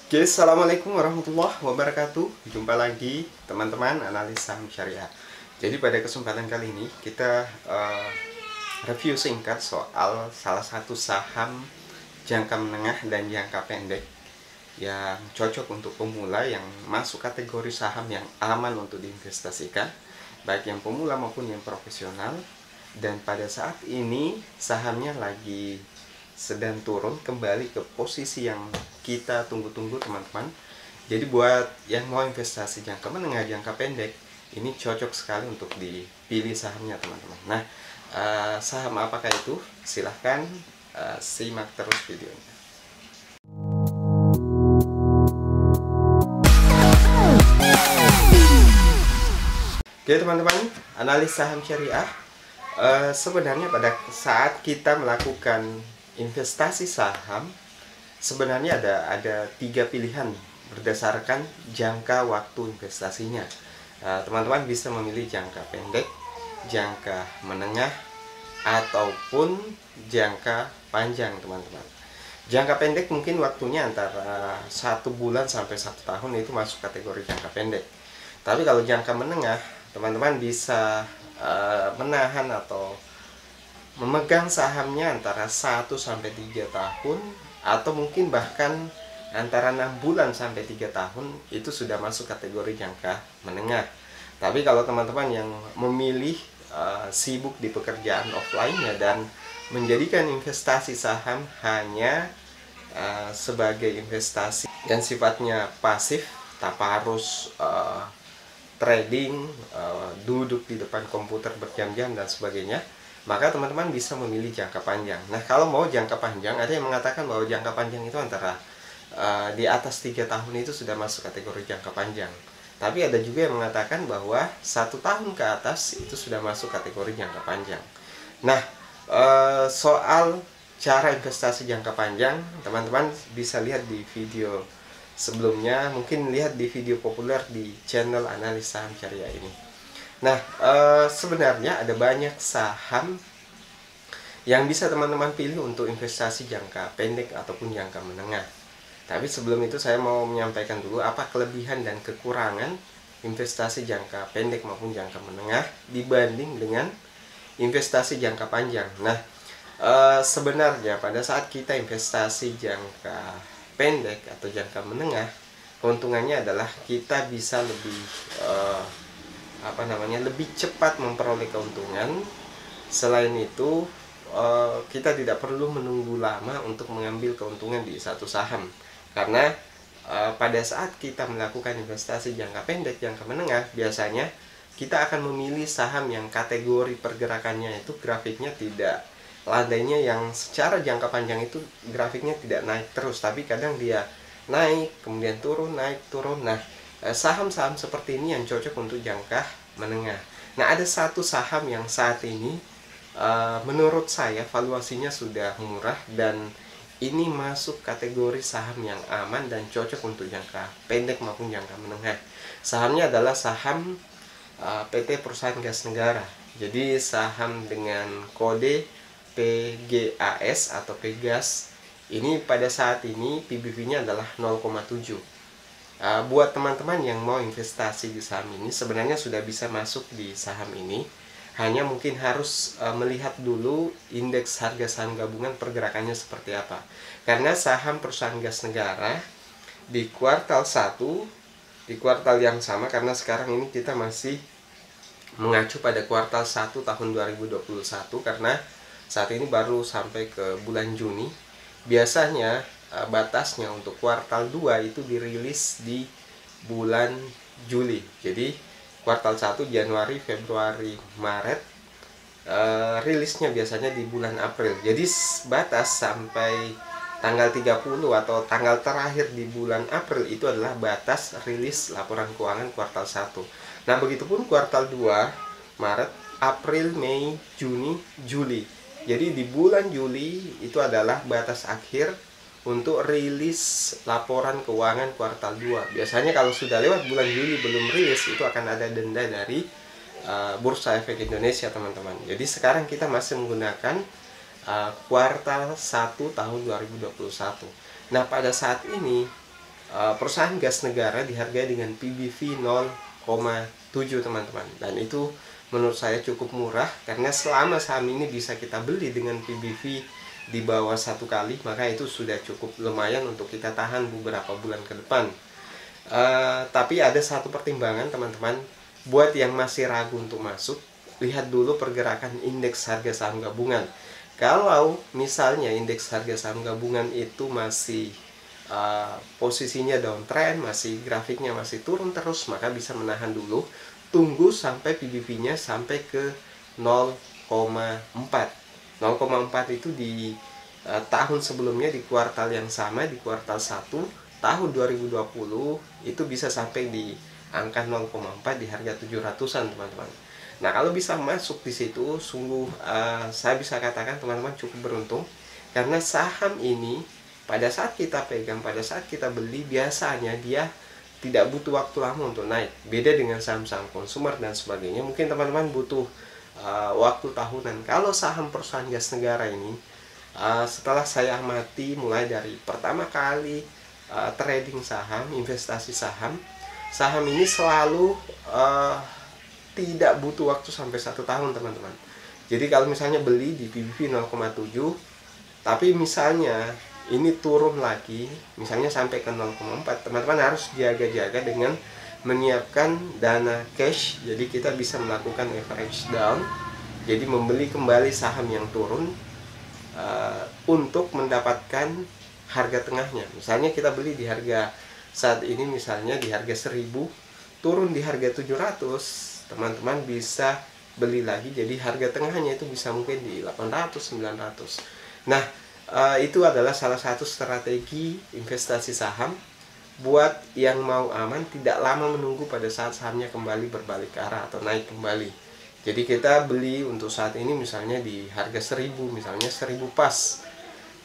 Oke, assalamualaikum warahmatullahi wabarakatuh. Jumpa lagi teman-teman analis saham syariah. Jadi pada kesempatan kali ini kita review singkat soal salah satu saham jangka menengah dan jangka pendek yang cocok untuk pemula yang masuk kategori saham yang aman untuk diinvestasikan, baik yang pemula maupun yang profesional. Dan pada saat ini sahamnya lagi sedang turun kembali ke posisi yang kita tunggu-tunggu, teman-teman. Jadi buat yang mau investasi jangka menengah, jangka pendek, ini cocok sekali untuk dipilih sahamnya, teman-teman. Nah, saham apakah itu? Silahkan simak terus videonya. Oke teman-teman, analis saham syariah. Sebenarnya pada saat kita melakukan investasi saham, sebenarnya ada tiga pilihan berdasarkan jangka waktu investasinya. Teman-teman bisa memilih jangka pendek, jangka menengah, ataupun jangka panjang, teman-teman. Jangka pendek mungkin waktunya antara 1 bulan sampai 1 tahun, itu masuk kategori jangka pendek. Tapi kalau jangka menengah, teman-teman bisa menahan atau memegang sahamnya antara 1 sampai 3 tahun, atau mungkin bahkan antara 6 bulan sampai 3 tahun, itu sudah masuk kategori jangka menengah. Tapi kalau teman-teman yang memilih sibuk di pekerjaan offline-nya dan menjadikan investasi saham hanya sebagai investasi yang sifatnya pasif, tanpa harus trading, duduk di depan komputer berjam-jam dan sebagainya, maka teman-teman bisa memilih jangka panjang. Nah, kalau mau jangka panjang, ada yang mengatakan bahwa jangka panjang itu antara di atas 3 tahun itu sudah masuk kategori jangka panjang. Tapi ada juga yang mengatakan bahwa 1 tahun ke atas itu sudah masuk kategori jangka panjang. Nah, soal cara investasi jangka panjang, teman-teman bisa lihat di video sebelumnya, mungkin lihat di video populer di channel analis saham syariah ini. Nah, sebenarnya ada banyak saham yang bisa teman-teman pilih untuk investasi jangka pendek ataupun jangka menengah. Tapi sebelum itu saya mau menyampaikan dulu apa kelebihan dan kekurangan investasi jangka pendek maupun jangka menengah dibanding dengan investasi jangka panjang. Nah, sebenarnya pada saat kita investasi jangka pendek atau jangka menengah, keuntungannya adalah kita bisa lebih cepat memperoleh keuntungan. Selain itu, kita tidak perlu menunggu lama untuk mengambil keuntungan di satu saham, karena pada saat kita melakukan investasi jangka pendek, jangka menengah, biasanya kita akan memilih saham yang kategori pergerakannya itu grafiknya tidak landainya, yang secara jangka panjang itu grafiknya tidak naik terus, tapi kadang dia naik kemudian turun, naik turun. Nah, saham-saham seperti ini yang cocok untuk jangka menengah. Nah, ada satu saham yang saat ini menurut saya valuasinya sudah murah, dan ini masuk kategori saham yang aman dan cocok untuk jangka pendek maupun jangka menengah. Sahamnya adalah saham PT Perusahaan Gas Negara. Jadi saham dengan kode PGAS atau Pegas. Ini pada saat ini PBV-nya adalah 0,7. Buat teman-teman yang mau investasi di saham ini, sebenarnya sudah bisa masuk di saham ini. Hanya mungkin harus melihat dulu indeks harga saham gabungan pergerakannya seperti apa. Karena saham Perusahaan Gas Negara di kuartal 1, di kuartal yang sama, karena sekarang ini kita masih mengacu pada kuartal 1 tahun 2021, karena saat ini baru sampai ke bulan Juni. Biasanya batasnya untuk kuartal 2 itu dirilis di bulan Juli. Jadi kuartal 1 Januari, Februari, Maret, rilisnya biasanya di bulan April. Jadi batas sampai tanggal 30 atau tanggal terakhir di bulan April itu adalah batas rilis laporan keuangan kuartal 1. Nah, begitupun kuartal 2, Maret, April, Mei, Juni, Juli. Jadi di bulan Juli itu adalah batas akhir untuk rilis laporan keuangan kuartal 2. Biasanya kalau sudah lewat bulan Juli belum rilis, itu akan ada denda dari Bursa Efek Indonesia, teman-teman. Jadi sekarang kita masih menggunakan kuartal 1 tahun 2021. Nah, pada saat ini perusahaan gas negara dihargai dengan PBV 0,7 teman-teman, dan itu menurut saya cukup murah, karena selama saham ini bisa kita beli dengan PBV di bawah 1 kali, maka itu sudah cukup lumayan untuk kita tahan beberapa bulan ke depan. Tapi ada satu pertimbangan teman-teman, buat yang masih ragu untuk masuk, lihat dulu pergerakan indeks harga saham gabungan. Kalau misalnya indeks harga saham gabungan itu masih posisinya downtrend, masih grafiknya masih turun terus, maka bisa menahan dulu, tunggu sampai PBV-nya sampai ke 0,4. 0,4 itu di tahun sebelumnya, di kuartal yang sama, di kuartal 1 tahun 2020 itu bisa sampai di angka 0,4 di harga 700-an teman-teman. Nah, kalau bisa masuk di situ, sungguh saya bisa katakan teman-teman cukup beruntung, karena saham ini pada saat kita pegang, pada saat kita beli, biasanya dia tidak butuh waktu lama untuk naik. Beda dengan saham-saham konsumer dan sebagainya, mungkin teman-teman butuh waktu tahunan. Kalau saham perusahaan gas negara ini, setelah saya amati mulai dari pertama kali trading saham, investasi saham, saham ini selalu tidak butuh waktu sampai 1 tahun teman-teman. Jadi kalau misalnya beli di PBV 0,7, tapi misalnya ini turun lagi, misalnya sampai ke 0,4, teman-teman harus jaga-jaga dengan menyiapkan dana cash. Jadi kita bisa melakukan average down, jadi membeli kembali saham yang turun untuk mendapatkan harga tengahnya. Misalnya kita beli di harga saat ini, misalnya di harga 1000, turun di harga 700, teman-teman bisa beli lagi, jadi harga tengahnya itu bisa mungkin di 800, 900. Nah, itu adalah salah satu strategi investasi saham buat yang mau aman, tidak lama menunggu pada saat sahamnya kembali berbalik ke arah atau naik kembali. Jadi kita beli untuk saat ini misalnya di harga 1000, misalnya 1000 pas,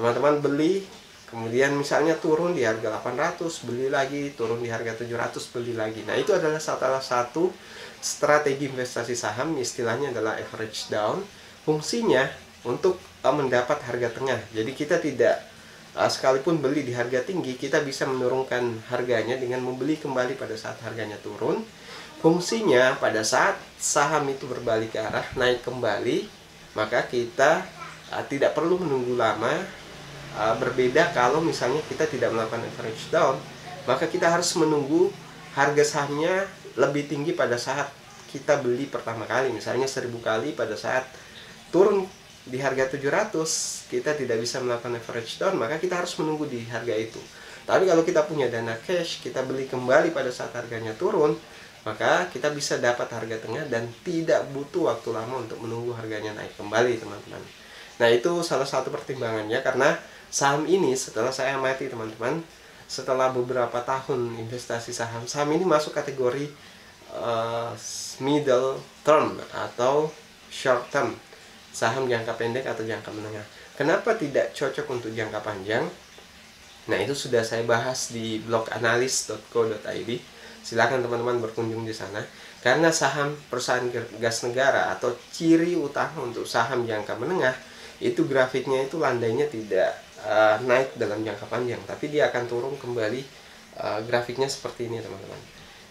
teman-teman beli, kemudian misalnya turun di harga 800, beli lagi, turun di harga 700, beli lagi. Nah, itu adalah salah satu strategi investasi saham, istilahnya adalah average down. Fungsinya untuk mendapat harga tengah. Jadi kita tidak sekalipun beli di harga tinggi, kita bisa menurunkan harganya dengan membeli kembali pada saat harganya turun. Fungsinya pada saat saham itu berbalik ke arah, naik kembali, maka kita tidak perlu menunggu lama. Berbeda kalau misalnya kita tidak melakukan average down, maka kita harus menunggu harga sahamnya lebih tinggi pada saat kita beli pertama kali. Misalnya 1000 kali, pada saat turun di harga 700, kita tidak bisa melakukan average down, maka kita harus menunggu di harga itu. Tapi kalau kita punya dana cash, kita beli kembali pada saat harganya turun, maka kita bisa dapat harga tengah dan tidak butuh waktu lama untuk menunggu harganya naik kembali teman-teman. Nah, itu salah satu pertimbangannya, karena saham ini setelah saya amati teman-teman, setelah beberapa tahun investasi saham, saham ini masuk kategori middle term atau short term, saham jangka pendek atau jangka menengah. Kenapa tidak cocok untuk jangka panjang? Nah, itu sudah saya bahas di blog analis.co.id. Silakan teman-teman berkunjung di sana. Karena saham perusahaan gas negara atau ciri utama untuk saham jangka menengah, itu grafiknya itu landainya tidak naik dalam jangka panjang, tapi dia akan turun kembali. Grafiknya seperti ini teman-teman.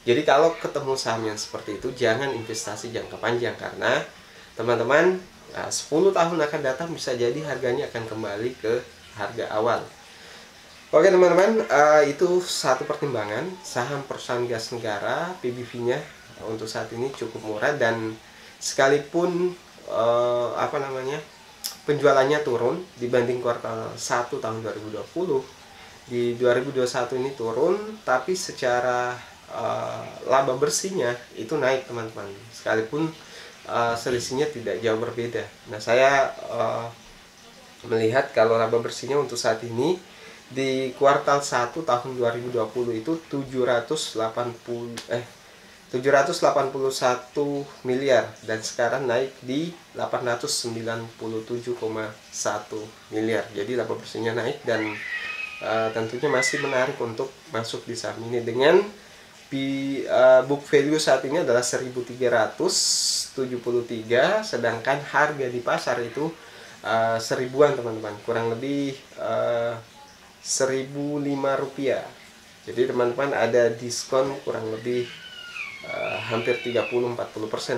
Jadi kalau ketemu saham yang seperti itu, jangan investasi jangka panjang, karena teman-teman 10 tahun akan datang bisa jadi harganya akan kembali ke harga awal. Oke teman-teman, itu satu pertimbangan. Saham perusahaan gas negara, PBV-nya untuk saat ini cukup murah, dan sekalipun penjualannya turun dibanding kuartal 1 tahun 2020, di 2021 ini turun, tapi secara laba bersihnya itu naik teman-teman, sekalipun selisihnya tidak jauh berbeda. Nah, saya melihat kalau laba bersihnya untuk saat ini di kuartal 1 tahun 2020 itu 781 miliar, dan sekarang naik di 897,1 miliar. Jadi laba bersihnya naik, dan tentunya masih menarik untuk masuk di saham ini. Dengan book value saat ini adalah 1373, sedangkan harga di pasar itu 1000-an teman-teman, kurang lebih 1005 rupiah. Jadi teman-teman ada diskon kurang lebih hampir 30-40%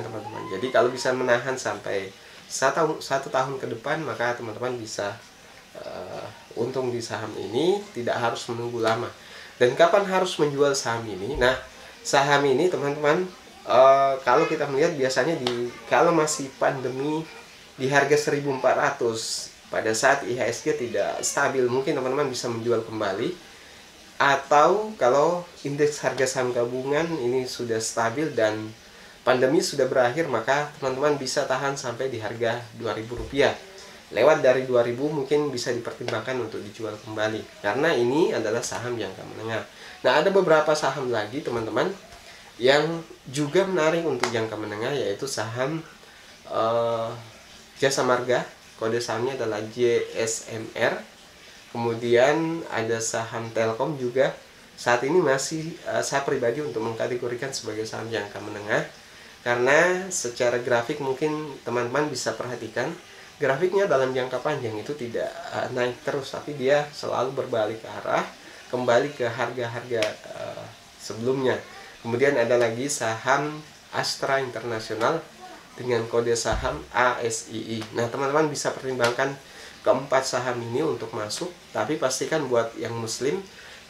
teman-teman. Jadi kalau bisa menahan sampai satu tahun ke depan, maka teman-teman bisa untung di saham ini, tidak harus menunggu lama. Dan kapan harus menjual saham ini? Nah, saham ini teman-teman, kalau kita melihat biasanya kalau masih pandemi di harga 1.400 pada saat IHSG tidak stabil, mungkin teman-teman bisa menjual kembali. Atau kalau indeks harga saham gabungan ini sudah stabil dan pandemi sudah berakhir, maka teman-teman bisa tahan sampai di harga Rp2.000. Lewat dari 2.000 mungkin bisa dipertimbangkan untuk dijual kembali, karena ini adalah saham jangka menengah. Nah, ada beberapa saham lagi teman-teman yang juga menarik untuk jangka menengah, yaitu saham Jasa Marga, kode sahamnya adalah JSMR. Kemudian ada saham Telkom juga. Saat ini masih saya pribadi untuk mengkategorikan sebagai saham jangka menengah, karena secara grafik mungkin teman-teman bisa perhatikan, grafiknya dalam jangka panjang itu tidak naik terus, tapi dia selalu berbalik ke arah, kembali ke harga-harga sebelumnya. Kemudian ada lagi saham Astra Internasional dengan kode saham ASII. Nah, teman-teman bisa pertimbangkan keempat saham ini untuk masuk, tapi pastikan buat yang muslim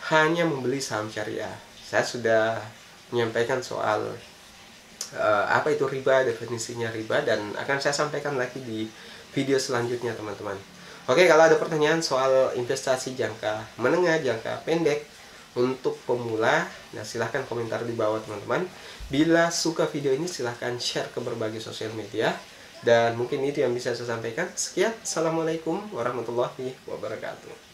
hanya membeli saham syariah. Saya sudah menyampaikan soal apa itu riba, definisinya riba, dan akan saya sampaikan lagi di video selanjutnya teman-teman. Oke, kalau ada pertanyaan soal investasi jangka menengah, jangka pendek untuk pemula, nah silahkan komentar di bawah teman-teman. Bila suka video ini silahkan share ke berbagai sosial media. Dan mungkin itu yang bisa saya sampaikan. Sekian, assalamualaikum warahmatullahi wabarakatuh.